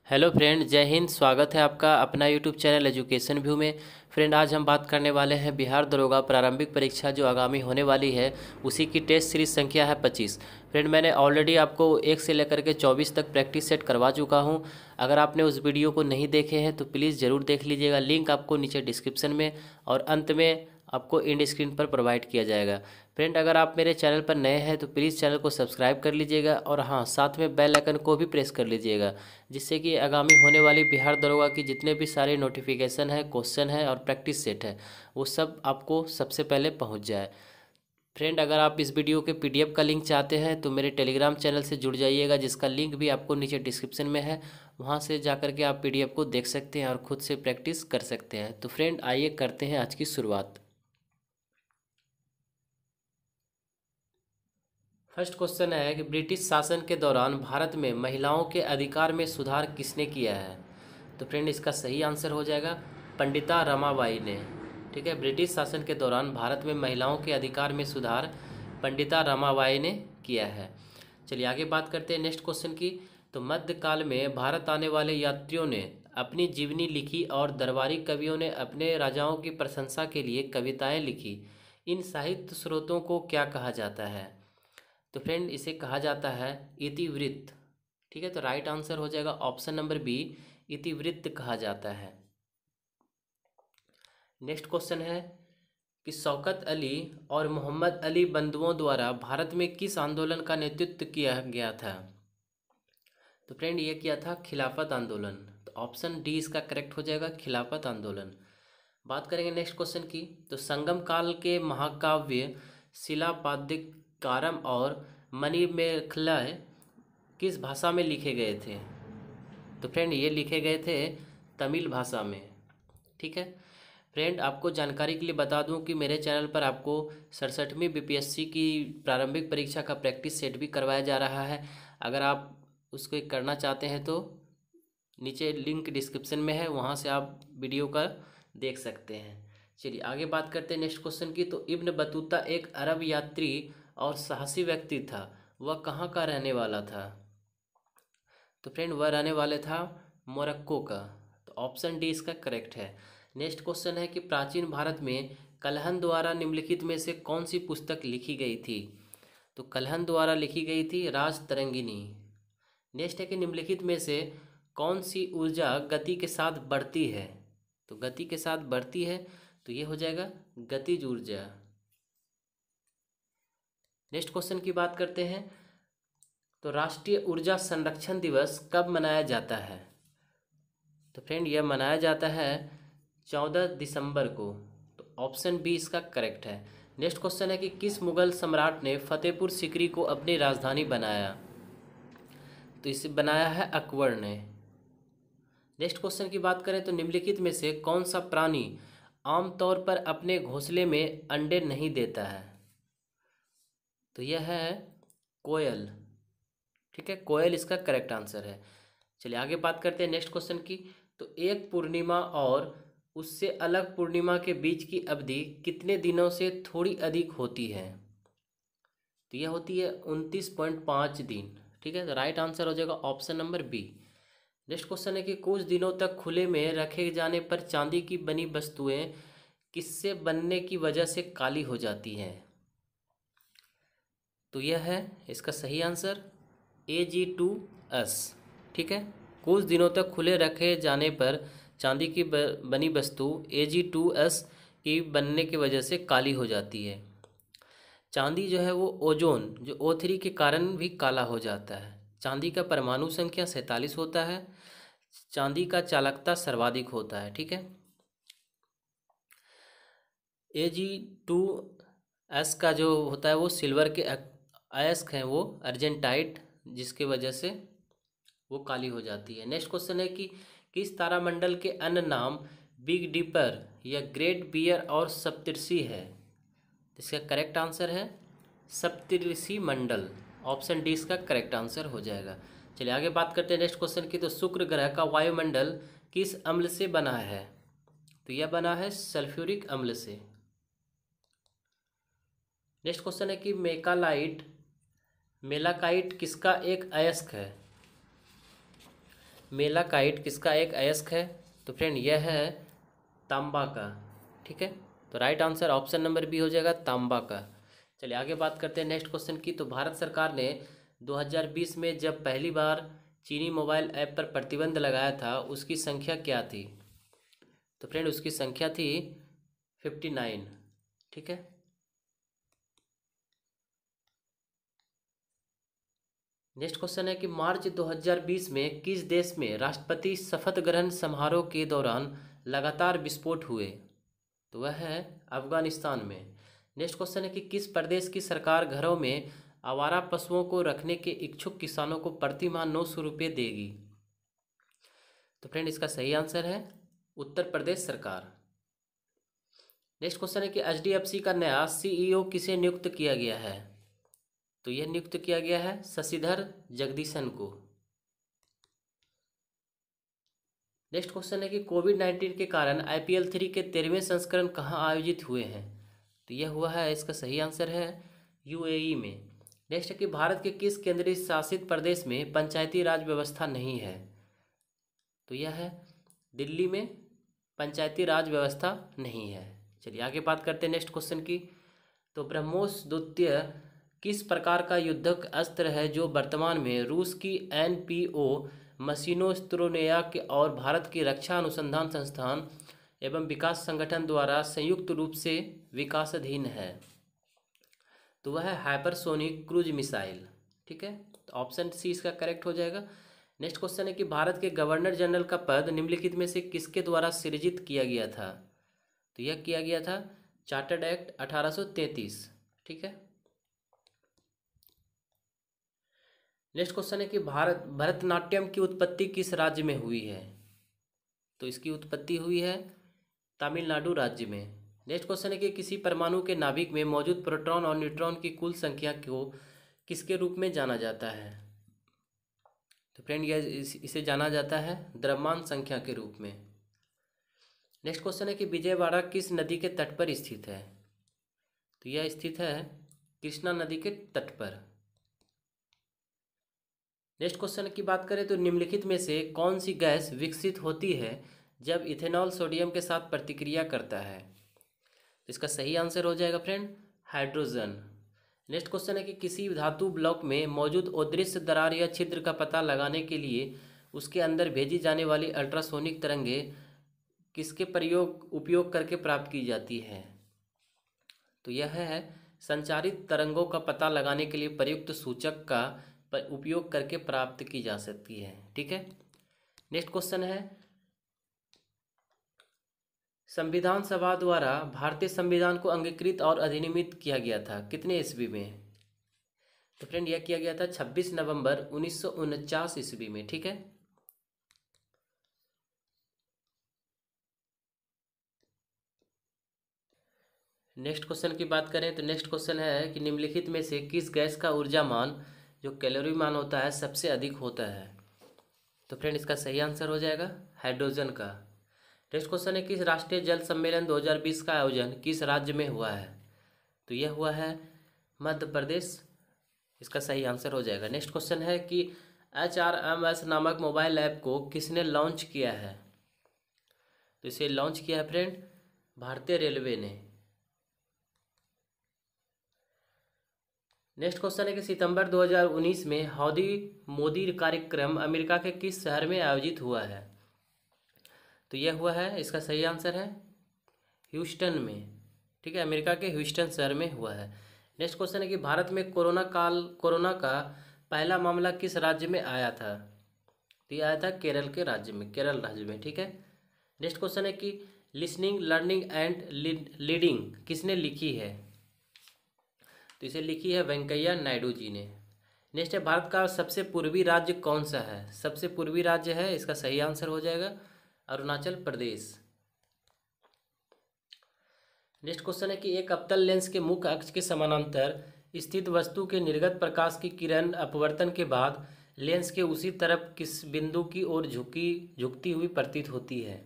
Hello friend, जय हिंद। स्वागत है आपका अपना यूट्यूब चैनल एजुकेशन व्यू में। फ्रेंड, आज हम बात करने वाले हैं बिहार दरोगा प्रारंभिक परीक्षा जो आगामी होने वाली है, उसी की टेस्ट सीरीज संख्या है 25। फ्रेंड, मैंने ऑलरेडी आपको 1 से लेकर के 24 तक प्रैक्टिस सेट करवा चुका हूं। अगर आपने उस वीडियो को नहीं देखे हैं तो प्लीज़ ज़रूर देख लीजिएगा। लिंक आपको नीचे डिस्क्रिप्शन में और अंत में आपको एंड स्क्रीन पर प्रोवाइड किया जाएगा। फ्रेंड, अगर आप मेरे चैनल पर नए हैं तो प्लीज़ चैनल को सब्सक्राइब कर लीजिएगा और हाँ, साथ में बेल आइकन को भी प्रेस कर लीजिएगा, जिससे कि आगामी होने वाली बिहार दरोगा की जितने भी सारे नोटिफिकेशन है, क्वेश्चन है और प्रैक्टिस सेट है, वो सब आपको सबसे पहले पहुंच जाए। फ्रेंड, अगर आप इस वीडियो के पीडीएफ का लिंक चाहते हैं तो मेरे टेलीग्राम चैनल से जुड़ जाइएगा, जिसका लिंक भी आपको नीचे डिस्क्रिप्शन में है। वहां से जाकर के आप पीडीएफ को देख सकते हैं और खुद से प्रैक्टिस कर सकते हैं। तो फ्रेंड, आइए करते हैं आज की शुरुआत। फर्स्ट क्वेश्चन है कि ब्रिटिश शासन के दौरान भारत में महिलाओं के अधिकार में सुधार किसने किया है? तो फ्रेंड, इसका सही आंसर हो जाएगा पंडिता रमाबाई ने। ठीक है, ब्रिटिश शासन के दौरान भारत में महिलाओं के अधिकार में सुधार पंडिता रमाबाई ने किया है। चलिए आगे बात करते हैं नेक्स्ट क्वेश्चन की। तो मध्यकाल में भारत आने वाले यात्रियों ने अपनी जीवनी लिखी और दरबारी कवियों ने अपने राजाओं की प्रशंसा के लिए कविताएं लिखी। इन साहित्य स्रोतों को क्या कहा जाता है? तो फ्रेंड, इसे कहा जाता है इतिवृत्त। ठीक है, तो राइट आंसर हो जाएगा ऑप्शन नंबर बी, इतिवृत्त कहा जाता है। नेक्स्ट क्वेश्चन है कि शौकत अली और मोहम्मद अली बंधुओं द्वारा भारत में किस आंदोलन का नेतृत्व किया गया था? तो फ्रेंड, ये किया था खिलाफत आंदोलन। तो ऑप्शन डी इसका करेक्ट हो जाएगा, खिलाफत आंदोलन। बात करेंगे नेक्स्ट क्वेश्चन की। तो संगम काल के महाकाव्य शिलापादिकारम और मणिमेखलय किस भाषा में लिखे गए थे? तो फ्रेंड, ये लिखे गए थे तमिल भाषा में। ठीक है फ्रेंड, आपको जानकारी के लिए बता दूं कि मेरे चैनल पर आपको 67वीं बीपीएससी की प्रारंभिक परीक्षा का प्रैक्टिस सेट भी करवाया जा रहा है। अगर आप उसको करना चाहते हैं तो नीचे लिंक डिस्क्रिप्शन में है, वहाँ से आप वीडियो का देख सकते हैं। चलिए आगे बात करते हैं नेक्स्ट क्वेश्चन की। तो इब्न बतूता एक अरब यात्री और साहसी व्यक्ति था। वह कहाँ का रहने वाला था? तो फ्रेंड, वह रहने वाले था मोरक्को का। तो ऑप्शन डी इसका करेक्ट है। नेक्स्ट क्वेश्चन है कि प्राचीन भारत में कल्हन द्वारा निम्नलिखित में से कौन सी पुस्तक लिखी गई थी? तो कल्हन द्वारा लिखी गई थी राजतरंगिणी। नेक्स्ट है कि निम्नलिखित में से कौन सी ऊर्जा गति के साथ बढ़ती है? तो गति के साथ बढ़ती है, तो ये हो जाएगा गतिज ऊर्जा। नेक्स्ट क्वेश्चन की बात करते हैं। तो राष्ट्रीय ऊर्जा संरक्षण दिवस कब मनाया जाता है? तो फ्रेंड, यह मनाया जाता है 14 दिसंबर को। तो ऑप्शन बी इसका करेक्ट है। नेक्स्ट क्वेश्चन है कि किस मुगल सम्राट ने फतेहपुर सीकरी को अपनी राजधानी बनाया? तो इसे बनाया है अकबर ने। नेक्स्ट क्वेश्चन की बात करें तो निम्नलिखित में से कौन सा प्राणी आमतौर पर अपने घोंसले में अंडे नहीं देता है? तो यह है कोयल। ठीक है, कोयल इसका करेक्ट आंसर है। चलिए आगे बात करते हैं नेक्स्ट क्वेश्चन की। तो एक पूर्णिमा और उससे अलग पूर्णिमा के बीच की अवधि कितने दिनों से थोड़ी अधिक होती है? तो यह होती है 29.5 दिन। ठीक है, तो राइट आंसर हो जाएगा option number B. Next question है कि कुछ दिनों तक खुले में रखे जाने पर चांदी की बनी वस्तुएं किससे बनने की वजह से काली हो जाती हैं? तो यह है इसका सही आंसर Ag2S। ठीक है, कुछ दिनों तक खुले रखे जाने पर चांदी की बनी वस्तु Ag2S की बनने की वजह से काली हो जाती है। चांदी जो है वो ओजोन जो O3 के कारण भी काला हो जाता है। चांदी का परमाणु संख्या 47 होता है। चांदी का चालकता सर्वाधिक होता है। ठीक है, Ag2S का जो होता है वो सिल्वर के अयस्क हैं, वो अर्जेंटाइट, जिसके वजह से वो काली हो जाती है। नेक्स्ट क्वेश्चन है कि किस तारामंडल के अन्य नाम बिग डिपर या ग्रेट बियर और सप्तर्षि है? इसका करेक्ट आंसर है सप्तर्षि मंडल। ऑप्शन डी इसका करेक्ट आंसर हो जाएगा। चलिए आगे बात करते हैं नेक्स्ट क्वेश्चन की। तो शुक्र ग्रह का वायुमंडल किस अम्ल से बना है? तो यह बना है सल्फ्यूरिक अम्ल से। नेक्स्ट क्वेश्चन है कि मेलाकाइट किसका एक अयस्क है? मेलाकाइट किसका एक अयस्क है? तो फ्रेंड यह है तांबा का। ठीक है, तो right answer option number B हो जाएगा, तांबा का। चलिए आगे बात करते हैं नेक्स्ट क्वेश्चन की। तो भारत सरकार ने 2020 में जब पहली बार चीनी मोबाइल ऐप पर प्रतिबंध लगाया था, उसकी संख्या क्या थी? तो फ्रेंड उसकी संख्या थी 59। ठीक है, नेक्स्ट क्वेश्चन है कि मार्च 2020 में किस देश में राष्ट्रपति शपथ ग्रहण समारोह के दौरान लगातार विस्फोट हुए? तो वह है अफगानिस्तान में। नेक्स्ट क्वेश्चन है कि किस प्रदेश की सरकार घरों में आवारा पशुओं को रखने के इच्छुक किसानों को प्रति माह 900 रुपये देगी? तो फ्रेंड इसका सही आंसर है उत्तर प्रदेश सरकार। नेक्स्ट क्वेश्चन है कि एचडीएफसी का नया सीईओ किसे नियुक्त किया गया है? तो यह नियुक्त किया गया है शशिधर जगदीशन को। नेक्स्ट क्वेश्चन है कि कोविड-19 के कारण IPL 3 के 13वें संस्करण कहाँ आयोजित हुए हैं? तो यह हुआ है, इसका सही आंसर है UAE में। नेक्स्ट है कि भारत के किस केंद्रीय शासित प्रदेश में पंचायती राज व्यवस्था नहीं है? तो यह है दिल्ली में पंचायती राज व्यवस्था नहीं है। चलिए आगे बात करते हैं नेक्स्ट क्वेश्चन की। तो ब्रह्मोस द्वितीय किस प्रकार का युद्धक अस्त्र है जो वर्तमान में रूस की NPO मशीनोस्त्रोनेया के और भारत की रक्षा अनुसंधान संस्थान एवं विकास संगठन द्वारा संयुक्त रूप से विकासाधीन है? तो वह है हाइपरसोनिक क्रूज मिसाइल। ठीक है, तो ऑप्शन सी इसका करेक्ट हो जाएगा। नेक्स्ट क्वेश्चन है कि भारत के गवर्नर जनरल का पद निम्नलिखित में से किसके द्वारा सृजित किया गया था? तो यह किया गया था चार्टर्ड एक्ट 1833। ठीक है, नेक्स्ट क्वेश्चन है कि भरतनाट्यम की उत्पत्ति किस राज्य में हुई है? तो इसकी उत्पत्ति हुई है तमिलनाडु राज्य में। नेक्स्ट क्वेश्चन है कि किसी परमाणु के नाभिक में मौजूद प्रोटॉन और न्यूट्रॉन की कुल संख्या को किसके रूप में जाना जाता है? तो फ्रेंड यह इसे जाना जाता है द्रव्यमान संख्या के रूप में। नेक्स्ट क्वेश्चन है कि विजयवाड़ा किस नदी के तट पर स्थित है? तो यह स्थित है कृष्णा नदी के तट पर। नेक्स्ट क्वेश्चन की बात करें तो निम्नलिखित में से कौन सी गैस विकसित होती है जब इथेनॉल सोडियम के साथ प्रतिक्रिया करता है? तो इसका सही आंसर हो जाएगा फ्रेंड हाइड्रोजन। नेक्स्ट क्वेश्चन है कि किसी धातु ब्लॉक में मौजूद अदृश्य दरार या छिद्र का पता लगाने के लिए उसके अंदर भेजी जाने वाली अल्ट्रासोनिक तरंगे किसके उपयोग करके प्राप्त की जाती है? तो यह है संचारित तरंगों का पता लगाने के लिए प्रयुक्त सूचक का उपयोग करके प्राप्त की जा सकती है। ठीक है, नेक्स्ट क्वेश्चन है संविधान सभा द्वारा भारतीय संविधान को अंगीकृत और अधिनियमित किया गया था कितने ईस्वी में? तो फ्रेंड यह किया गया था 26 नवंबर 1949 ईस्वी में। ठीक है, नेक्स्ट क्वेश्चन की बात करें तो नेक्स्ट क्वेश्चन है कि निम्नलिखित में से किस गैस का ऊर्जा मान जो कैलोरी मान होता है सबसे अधिक होता है? तो फ्रेंड इसका सही आंसर हो जाएगा हाइड्रोजन का। नेक्स्ट क्वेश्चन है किस राष्ट्रीय जल सम्मेलन 2020 का आयोजन किस राज्य में हुआ है? तो यह हुआ है मध्य प्रदेश। इसका सही आंसर हो जाएगा। नेक्स्ट क्वेश्चन है कि HRMS नामक मोबाइल ऐप को किसने लॉन्च किया है? तो इसे लॉन्च किया है फ्रेंड भारतीय रेलवे ने। नेक्स्ट क्वेश्चन है कि सितंबर 2019 में हाउडी मोदी कार्यक्रम अमेरिका के किस शहर में आयोजित हुआ है? तो यह हुआ है, इसका सही आंसर है ह्यूस्टन में। ठीक है, अमेरिका के ह्यूस्टन शहर में हुआ है। नेक्स्ट क्वेश्चन है कि भारत में कोरोना का पहला मामला किस राज्य में आया था? तो यह आया था केरल राज्य में। ठीक है, नेक्स्ट क्वेश्चन है कि लिसनिंग लर्निंग एंड लीडिंग किसने लिखी है? तो इसे लिखी है वेंकैया नायडू जी ने। नेक्स्ट है भारत का सबसे पूर्वी राज्य कौन सा है? सबसे पूर्वी राज्य है, इसका सही आंसर हो जाएगा अरुणाचल प्रदेश। नेक्स्ट क्वेश्चन है कि एक अवतल लेंस के मुख्य अक्ष के समानांतर स्थित वस्तु के निर्गत प्रकाश की किरण अपवर्तन के बाद लेंस के उसी तरफ किस बिंदु की ओर झुकती हुई प्रतीत होती है?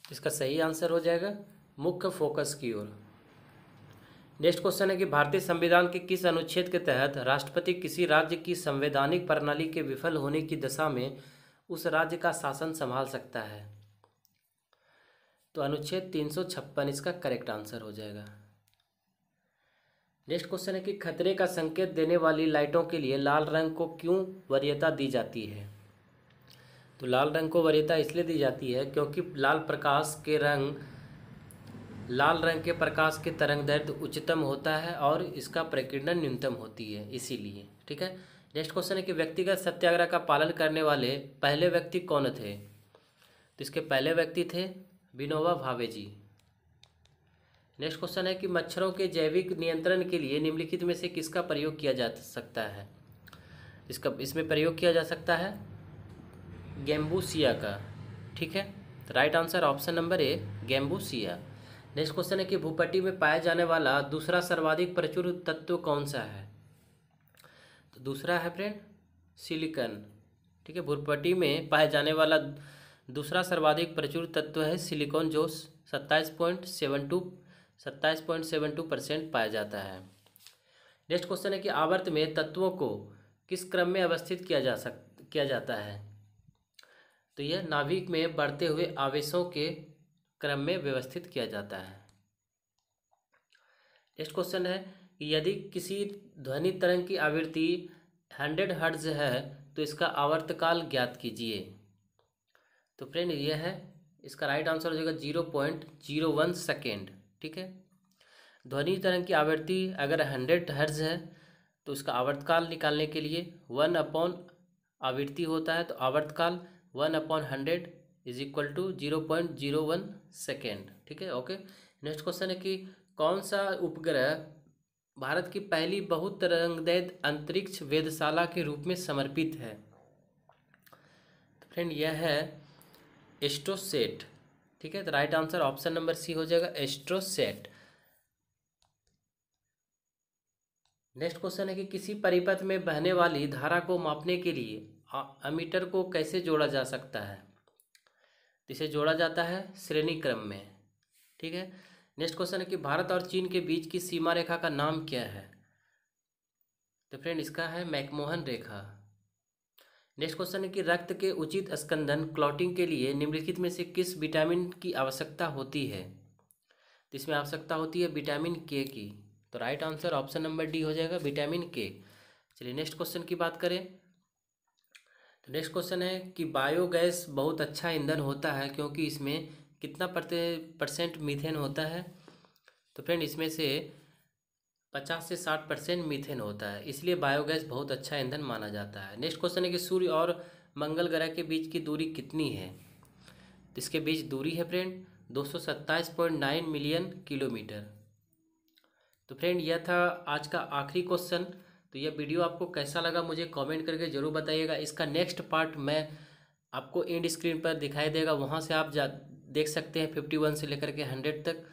इसका सही आंसर हो जाएगा मुख्य फोकस की ओर। नेक्स्ट क्वेश्चन है कि भारतीय संविधान के किस अनुच्छेद के तहत राष्ट्रपति किसी राज्य की संवैधानिक प्रणाली के विफल होने की दशा में उस राज्य का शासन संभाल सकता है? तो अनुच्छेद 356 इसका करेक्ट आंसर हो जाएगा। नेक्स्ट क्वेश्चन है कि खतरे का संकेत देने वाली लाइटों के लिए लाल रंग को क्यों वरीयता दी जाती है? तो लाल रंग को वरीयता इसलिए दी जाती है क्योंकि लाल रंग के प्रकाश के तरंगदैर्ध्य उच्चतम होता है और इसका प्रकीर्णन न्यूनतम होती है, इसीलिए। ठीक है। नेक्स्ट क्वेश्चन है कि व्यक्तिगत सत्याग्रह का पालन करने वाले पहले व्यक्ति कौन थे? तो इसके पहले व्यक्ति थे विनोबा भावे जी। नेक्स्ट क्वेश्चन है कि मच्छरों के जैविक नियंत्रण के लिए निम्नलिखित में से किसका प्रयोग किया जा सकता है? इसमें प्रयोग किया जा सकता है गैम्बूसिया का। ठीक है, तो right answer option number A gambusia. Next question है कि भूपट्टी में पाया जाने वाला दूसरा सर्वाधिक प्रचुर तत्व कौन सा है? तो दूसरा है फ्रेंड सिलिकॉन। ठीक है, भूपट्टी में पाया जाने वाला दूसरा सर्वाधिक प्रचुर तत्व है सिलिकॉन, जो 27.72% पाया जाता है। नेक्स्ट क्वेश्चन है कि आवर्त में तत्वों को किस क्रम में अवस्थित किया जाता है? तो यह नाभिक में बढ़ते हुए आवेशों के क्रम में व्यवस्थित किया जाता है। नेक्स्ट क्वेश्चन है कि यदि किसी ध्वनि तरंग की आवृत्ति 100 हर्ट्ज है तो इसका आवर्तकाल ज्ञात कीजिए। तो फ्रेंड यह है, इसका राइट आंसर हो जाएगा 0.01 सेकेंड। ठीक है, ध्वनि तरंग की आवृत्ति अगर 100 हर्ट्ज है तो इसका आवर्तकाल निकालने के लिए 1 आवृत्ति होता है, तो आवर्तकाल 1/100 = 0.01 सेकेंड। ठीक है, ओके। नेक्स्ट क्वेश्चन है कि कौन सा उपग्रह भारत की पहली बहुतरंगदैर्ध्य अंतरिक्ष वेधशाला के रूप में समर्पित है? तो फ्रेंड यह है एस्ट्रोसैट। ठीक है, तो right answer option number C हो जाएगा एस्ट्रोसैट। नेक्स्ट क्वेश्चन है कि किसी परिपथ में बहने वाली धारा को मापने के लिए अमीटर को कैसे जोड़ा जा सकता है? इसे जोड़ा जाता है श्रेणी क्रम में। ठीक है। नेक्स्ट क्वेश्चन है कि भारत और चीन के बीच की सीमा रेखा का नाम क्या है? तो फ्रेंड इसका है मैकमोहन रेखा। नेक्स्ट क्वेश्चन है कि रक्त के उचित स्कंदन क्लॉटिंग के लिए निम्नलिखित में से किस विटामिन की आवश्यकता होती है? तो इसमें आवश्यकता होती है विटामिन के की। तो right answer option number D हो जाएगा विटामिन के। चलिए नेक्स्ट क्वेश्चन की बात करें। तो नेक्स्ट क्वेश्चन है कि बायोगैस बहुत अच्छा ईंधन होता है क्योंकि इसमें कितना % मीथेन होता है? तो फ्रेंड इसमें से 50 से 60% मीथेन होता है, इसलिए बायोगैस बहुत अच्छा ईंधन माना जाता है। नेक्स्ट क्वेश्चन है कि सूर्य और मंगल ग्रह के बीच की दूरी कितनी है? तो इसके बीच दूरी है फ्रेंड 227.9 मिलियन किलोमीटर। तो फ्रेंड यह था आज का आखिरी क्वेश्चन। तो यह वीडियो आपको कैसा लगा मुझे कमेंट करके ज़रूर बताइएगा। इसका नेक्स्ट पार्ट मैं आपको एंड स्क्रीन पर दिखाई देगा, वहाँ से आप देख सकते हैं 51 से लेकर के 100 तक।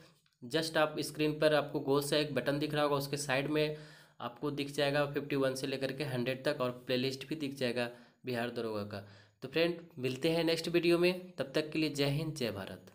जस्ट आप स्क्रीन पर आपको गोल सा एक बटन दिख रहा होगा, उसके साइड में आपको दिख जाएगा 51 से लेकर के 100 तक, और प्लेलिस्ट भी दिख जाएगा बिहार दरोगा का। तो फ्रेंड मिलते हैं नेक्स्ट वीडियो में, तब तक के लिए जय हिंद जय भारत।